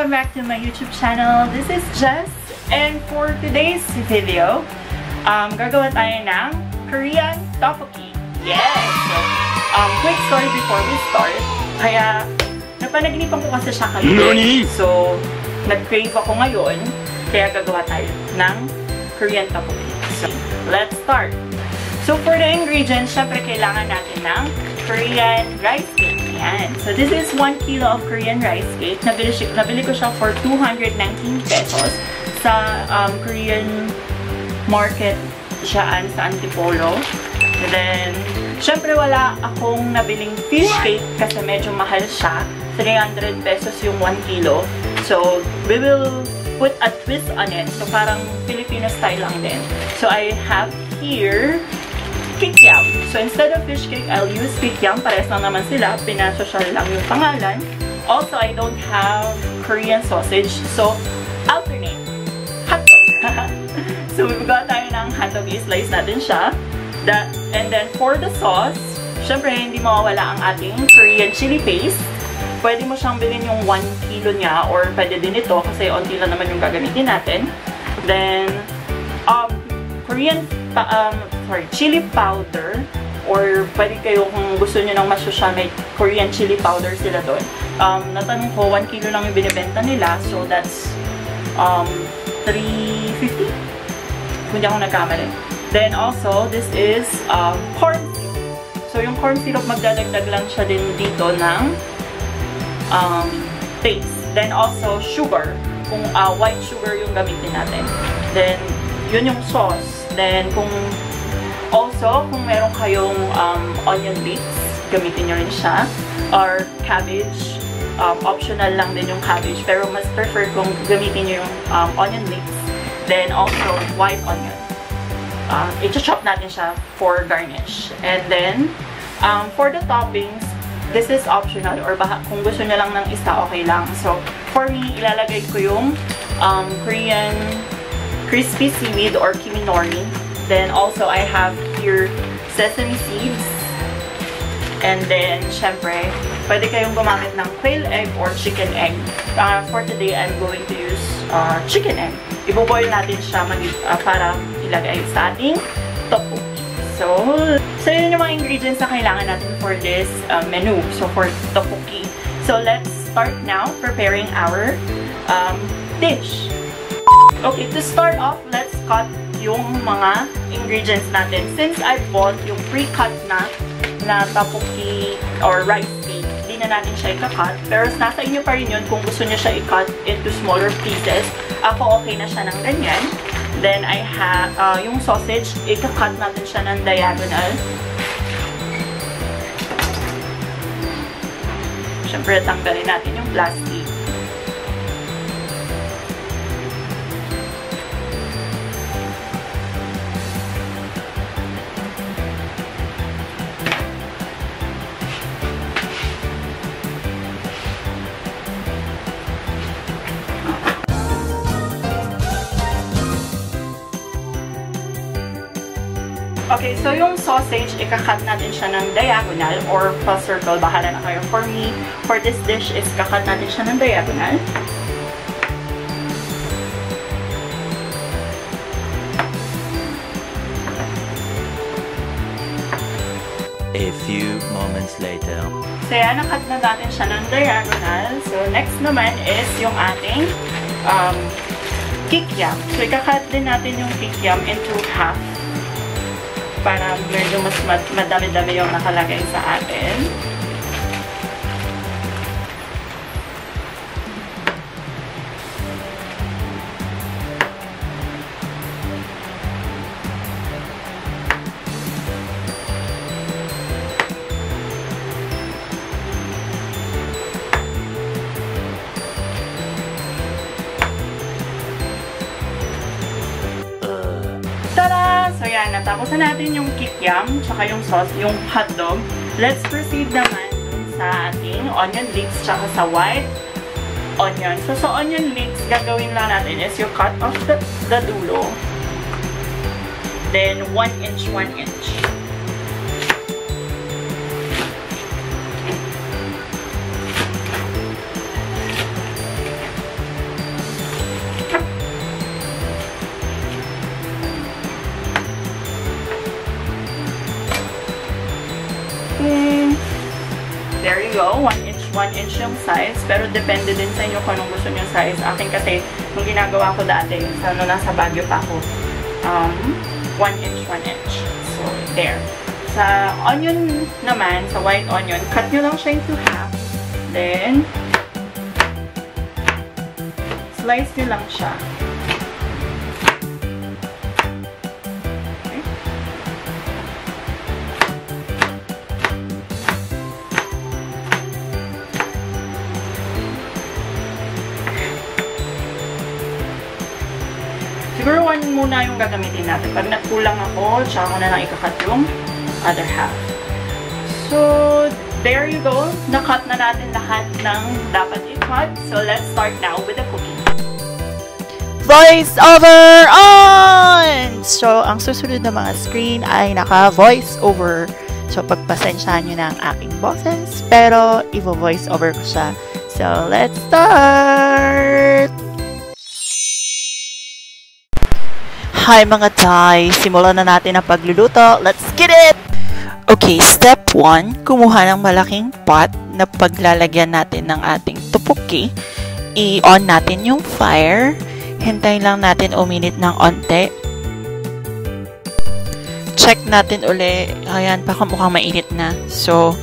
Welcome back to my YouTube channel. This is Jess, and for today's video, gagawa tayo ng Korean tteokbokki. Yes! So, quick story before we start. Kaya, napanaginipan ko kasi siya kagabi. So, nag-crave ako ngayon. Kaya gagawa tayo ng Korean tteokbokki. So, let's start. So, for the ingredients, syempre kailangan natin ng Korean rice cake. Yan. So, this is 1 kilo of Korean rice cake. Nabili ko siya for 219 pesos sa Korean market siyaan sa Antipolo. And then, syempre wala akong nabiling fish cake kasi medyo mahal siya. 300 pesos yung 1 kilo. So, we will put a twist on it. So, parang Filipino style lang din. So, I have here kikiam. So, instead of fish cake, I'll use kikiam. Pares lang naman sila. Pinasosyal lang yung pangalan. Also, I don't have Korean sausage. So, alternate. Hotdog. So, magawa tayo ng hotdog. I-slice natin siya. And then, for the sauce, syempre, hindi mawawala ang ating Korean chili paste. Pwede mo siyang bilhin yung 1 kilo niya or pwede din ito kasi onti lang naman yung gagamitin natin. Then, chili powder, or pwede kayo kung gusto nyo ng masyosya, may Korean chili powder sila doon. Natanong ko, 1 kilo lang yung binibenta nila, so that's 350 kung di ako nagkamali. Then also, this is corn syrup. So yung corn syrup, magdadagdag lang siya din dito ng paste. Then also, sugar. Kung white sugar yung gamitin natin. Then, yun yung sauce. Then, kung meron kayong onion leeks, gamitin nyo rin siya. Or cabbage. Optional lang din yung cabbage. Pero mas prefer kung gamitin nyo yung onion leeks. Then, also, white onion. I-chop natin siya for garnish. And then, for the toppings, this is optional. Or kung gusto nyo lang ng isa, okay lang. So, for me, ilalagay ko yung Korean crispy seaweed or kiminori. Then also I have here sesame seeds. And then syempre, pwede kayong gumamit ng quail egg or chicken egg. For today, I'm going to use chicken egg. Iboboil natin siya para ilagay sa ating tteokbokki. So yun yung mga ingredients na kailangan natin for this menu. So for tteokbokki. So let's start now preparing our dish. Okay, to start off, let's cut yung mga ingredients natin. Since I bought yung pre-cut na tteokbokki or rice cake, hindi na natin siya i-cut. Pero nasa inyo pa rin yun kung gusto nyo siya i-cut into smaller pieces. Ako okay na siya ng ganyan. Then I have yung sausage, i-cut natin siya ng diagonal. Siyempre, tanggalin natin yung plastic. Okay, so yung sausage, ika-cut natin siya ng diagonal or pa-circle, bahala na kayo. For me, for this dish, is ika-cut natin siya ng diagonal. A few moments later. So yan, nakat na natin siya ng diagonal. So next naman is yung ating kikiam. So ika-cut din natin yung kikiam into half. Para medyo mas madami-dami yung nakalagay sa atin. So yan, natapos na natin yung kikiam, tsaka yung sauce, yung hotdog. Let's proceed naman sa ating onion leeks, tsaka sa white onion. So sa onion leeks, gagawin lang natin is you cut off the dulo. Then 1 inch, 1 inch. there you go. 1 inch yung size. Pero depende din sa inyo kung anong gusto nyo size. Akin kasi, nung ginagawa ko dati, nasa Baguio pa ako, 1 inch. So, there. Sa onion naman, sa white onion, cut nyo lang siya into half. Then, slice nyo lang siya. Okay. Siguro one muna yung gagamitin natin. Pag nagkulang ako, tsaka ko na lang ikakat yung other half. So, there you go. Nakat na natin lahat ng dapat i-cut. So, let's start now with the cooking. Voice over on! So, ang susunod na mga screen ay naka-voice over. So, pagpasensyahan nyo na ang aking boses. Pero, i-voice over ko siya. So, let's start! Hi mga Thai! Simulan na natin ang pagluluto. Let's get it! Okay, step 1. Kumuha ng malaking pot na paglalagyan natin ng ating tteokbokki. I-on natin yung fire. Hintayin lang natin uminit ng onte. Check natin uli. Ayan, baka mukhang mainit na. So,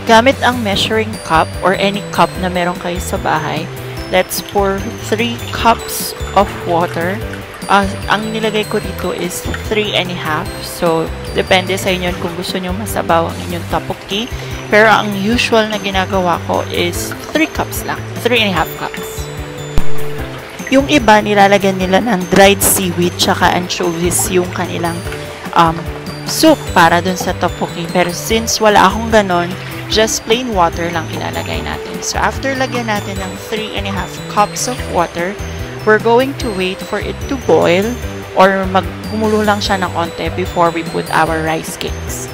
gamit ang measuring cup or any cup na meron kayo sa bahay. Let's pour 3 cups of water. Ang nilagay ko dito is 3.5. So, depende sa inyo kung gusto nyo masabaw ang inyong tteokbokki. Pero ang usual na ginagawa ko is 3 cups lang. 3.5 cups. Yung iba, nilalagyan nila ng dried seaweed tsaka anchovies yung kanilang soup para dun sa tteokbokki. Pero since wala akong ganon, just plain water lang ilalagay natin. So, after lagyan natin ng 3.5 cups of water, we're going to wait for it to boil or magkumulo lang siya ng onte before we put our rice cakes.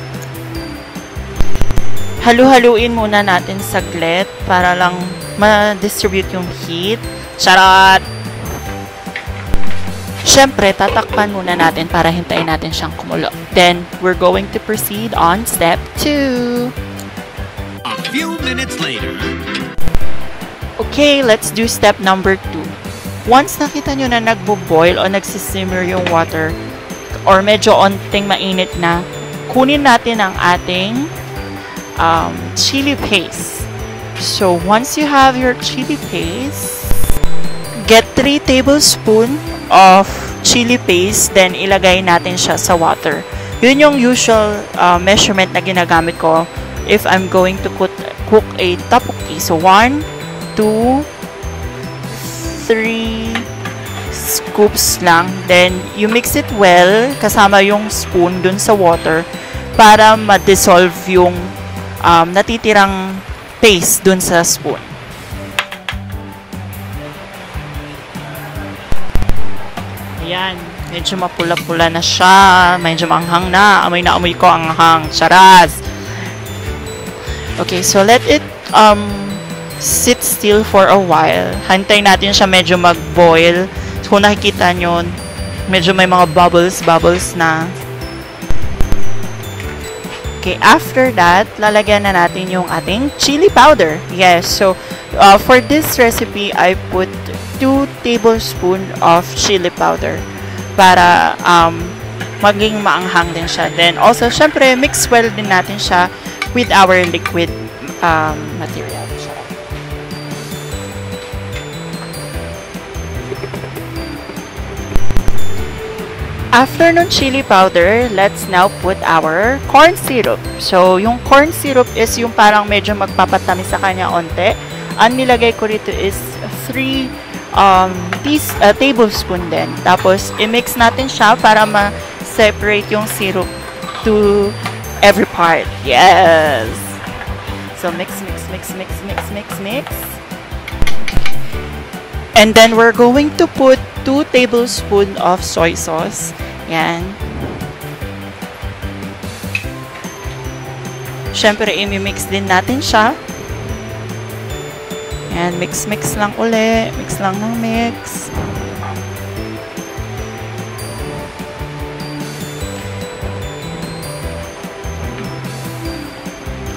Halu-haluin muna natin saglit para lang ma-distribute yung heat. Charot! Siyempre, tatakpan muna natin para hintayin natin siyang kumulo. Then, we're going to proceed on step 2. A few minutes later. Okay, let's do step number 2. Once nakita nyo na nagbo-boil o nagsisimmer yung water or medyo onting mainit na, kunin natin ang ating chili paste. So, once you have your chili paste, get 3 tablespoons of chili paste, then ilagay natin siya sa water. Yun yung usual measurement na ginagamit ko if I'm going to cook a tteokbokki. So, 1, 2, 3 scoops lang. Then, you mix it well kasama yung spoon dun sa water para ma-dissolve yung natitirang paste dun sa spoon. Ayan. Medyo mapula-pula na siya. Medyo manghang na. Amoy na amoy ko ang hang. Charas! Okay, so let it sit still for a while. Hantay natin siya medyo mag-boil. So, kung nakikita nyo, medyo may mga bubbles na. Okay, after that, lalagyan na natin yung ating chili powder. Yes, so, for this recipe, I put 2 tablespoons of chili powder para maging maanghang din siya. Then, also, syempre, mix well din natin siya with our liquid material. After ng chili powder, let's now put our corn syrup. So, yung corn syrup is yung parang medyo magpapatamis sa kanya onte. Ang nilagay ko rito is 3 tablespoon din. Tapos, i-mix natin siya para ma-separate yung syrup to every part. Yes! So, mix. And then, we're going to put 2 tablespoons of soy sauce. Yan. Siyempre, i-mix din natin siya. Yan, mix lang uli. Mix lang ng mix.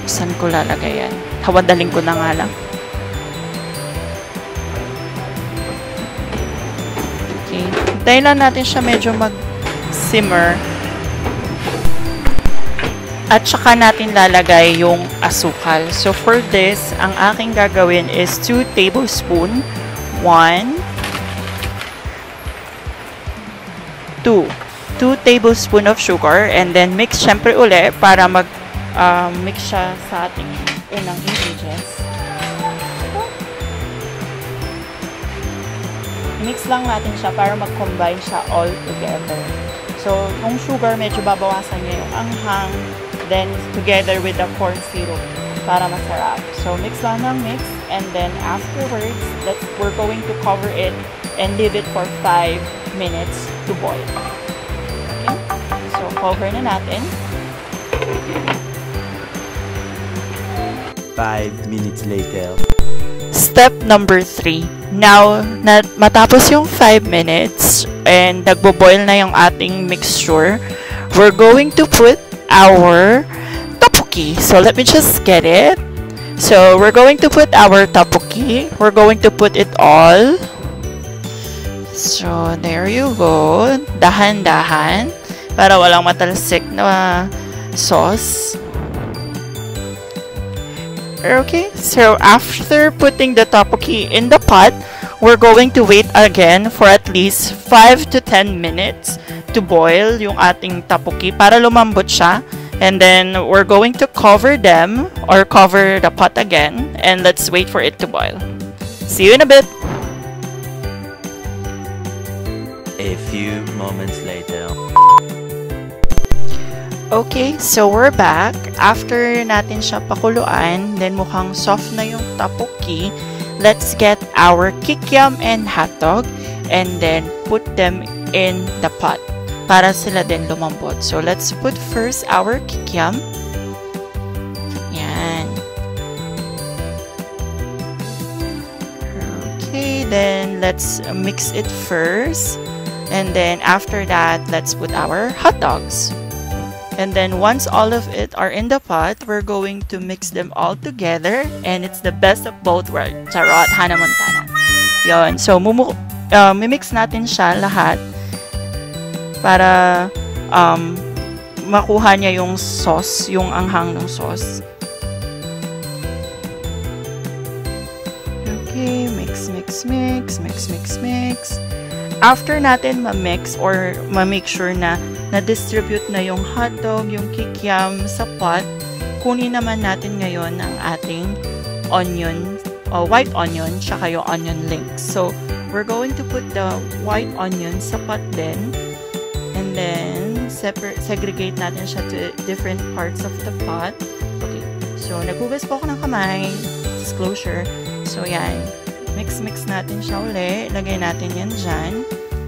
Saan ko lalagay yan? Hawadaling ko na nga lang. Okay. Hintayin lang natin siya medyo mag-simmer. At saka natin lalagay yung asukal. So, for this, ang aking gagawin is 2 tablespoons. 1, 2 tablespoons of sugar. And then, mix syempre uli para mix siya sa ating unang ingredients. Mix lang natin siya para mag-combine siya all together. So, yung sugar, medyo babawasan niya yung anghang. Then, together with the corn syrup para masarap. So, mix lang ng mix. And then, afterwards, we're going to cover it and leave it for 5 minutes to boil. Okay? So, cover na natin. 5 minutes later. Step number 3. Now, matapos yung 5 minutes and nagbo-boil na yung ating mixture, we're going to put our tteokbokki. So, let me just get it. So, we're going to put our tteokbokki. We're going to put it all. So, there you go. Dahan-dahan. Para walang matalsik na sauce. Okay. So, after putting the tteokbokki in the pot, we're going to wait again for at least 5 to 10 minutes to boil yung ating tteokbokki para lumambot siya. And then, we're going to cover them or cover the pot again. And let's wait for it to boil. See you in a bit! A few moments later. Okay, so we're back. After natin siya pakuluan, then mukhang soft na yung tteokbokki, let's get our kikiam and hotdog and then put them in the pot para sila din lumambot. So, let's put first our kikiam. Yan. Okay, then let's mix it first. And then after that, let's put our hot dogs. And then once all of it are in the pot, we're going to mix them all together. And it's the best of both worlds. Charot, Hannah Montana. Yon. So, mimix natin siya lahat para makuha niya yung sauce, yung anghang ng sauce. Okay, mix. After natin ma-mix or ma-make sure na na-distribute na yung hotdog, yung kikiam sa pot, kunin naman natin ngayon ang ating onion, white onion, tsaka yung onion leeks. So, we're going to put the white onion sa pot din. And then, segregate natin siya to different parts of the pot. Okay. So, naghugas po ako ng kamay. Disclosure. So, yan. Mix natin siya uli. Lagay natin yan dyan.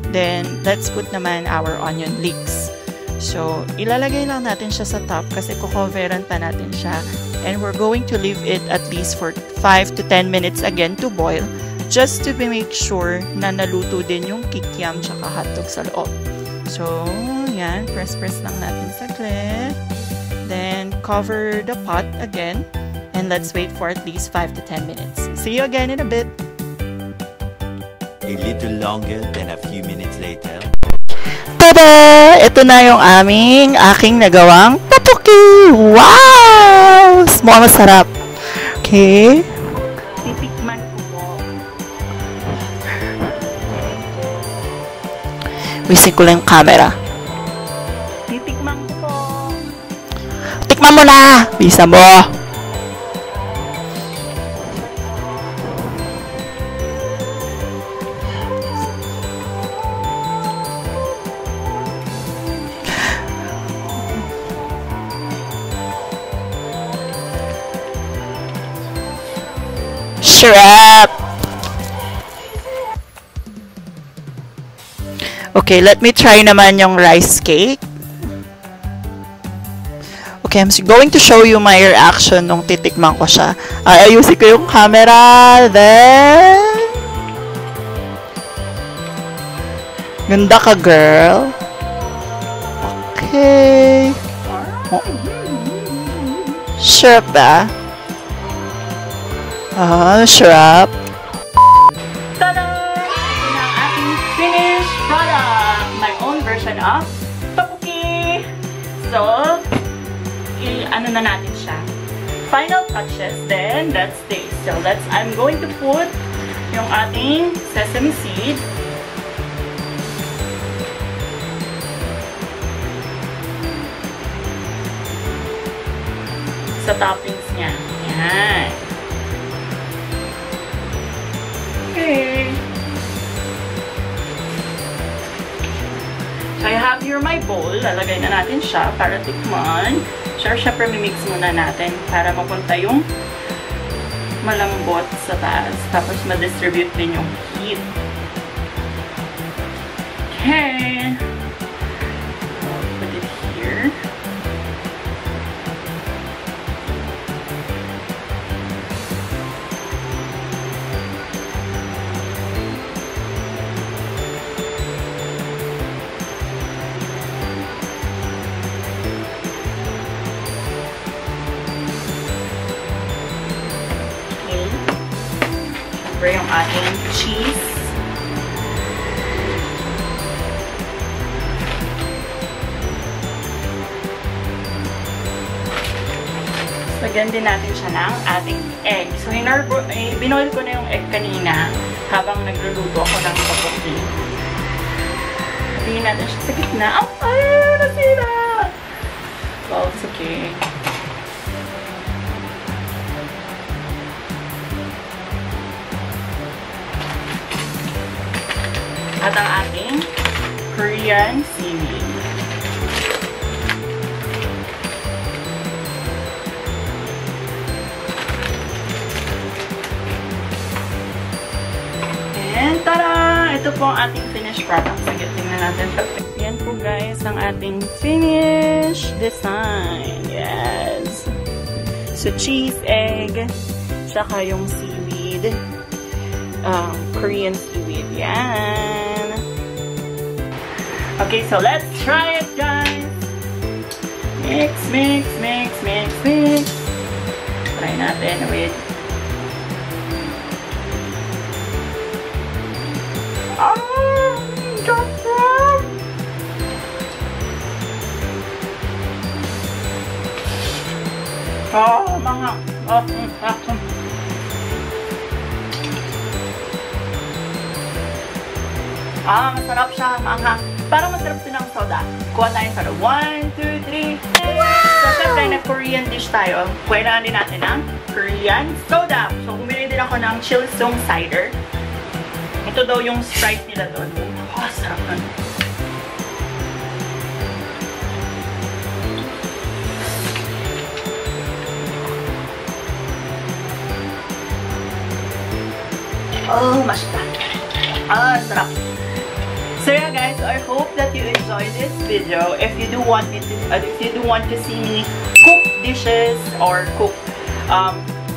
Then, let's put naman our onion leeks. So, ilalagay lang natin siya sa top kasi kukoveran pa natin siya. And we're going to leave it at least for 5 to 10 minutes again to boil. Just to make sure na naluto din yung kikiam tsaka hotdog sa loob. So, yan. Press lang natin saglit. Then, cover the pot again. And let's wait for at least 5 to 10 minutes. See you again in a bit. A little longer than a few minutes later. Tada! Ito na yung aking nagawang tteokbokki! Wow! Mukhang masarap. Okay. Titikman ko po. Wisin ko lang yung camera. Titikman ko po. Tikman mo na! Bisa mo! Sarap! Okay, let me try naman yung rice cake. Okay, I'm going to show you my reaction nung titikman ko siya. Ayusin ko yung camera. Then, ganda ka, girl. Okay. Oh. Syrup ba? Syrup. Tada! Ito na ang ating finished product. My own version of tteokbokki. So, ano na natin siya. Final touches, then let's taste. So, I'm going to put yung ating sesame seed. Sa toppings niya. Yan. Okay. So, I have here my bowl. Lalagay na natin siya para tikman. Siyempre, mimix muna natin para mapunta yung malambot sa taas. Tapos, ma-distribute din yung heat. Okay. I'll put it here. Siyempre, yung ating cheese. Lagyan din natin siya ng ating egg. So, binoil ko na yung egg kanina habang nagluluto ako ng tteokbokki. Tingin natin siya sa gitna. Ay! Nasira! Well, it's okay. At ang ating Korean seaweed. And tada! Ito po ang ating finished product. Sige, tingnan natin. Yan po guys, ang ating finished design. Yes! So, cheese, egg, tsaka yung seaweed. Korean seaweed. Yan! Okay, so let's try it, guys! Mix, mix, mix, mix, mix. Try natin. Wait. Mga. Masarap siya, mga. Parang masarap din ang soda. Kuha tayo sa 1, 2, 3. So, syempre, na-Korean dish tayo. Kailangan din natin ng Korean soda. So, bumili din ako ng Chilsung cider. Ito daw yung Sprite nila doon. Oh, sarap nun. Oh, masita. Sarap. So yeah guys, I hope that you enjoyed this video. If you do want to see me cook dishes or cook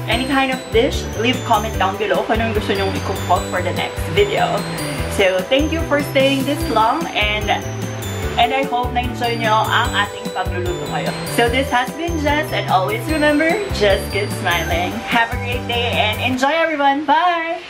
any kind of dish, leave comment down below kung anong gusto nyong i-cook for the next video. So thank you for staying this long and I hope na enjoy nyo ang ating pagluluto ngayon. So this has been Jess, and always remember, just keep smiling. Have a great day and enjoy everyone. Bye!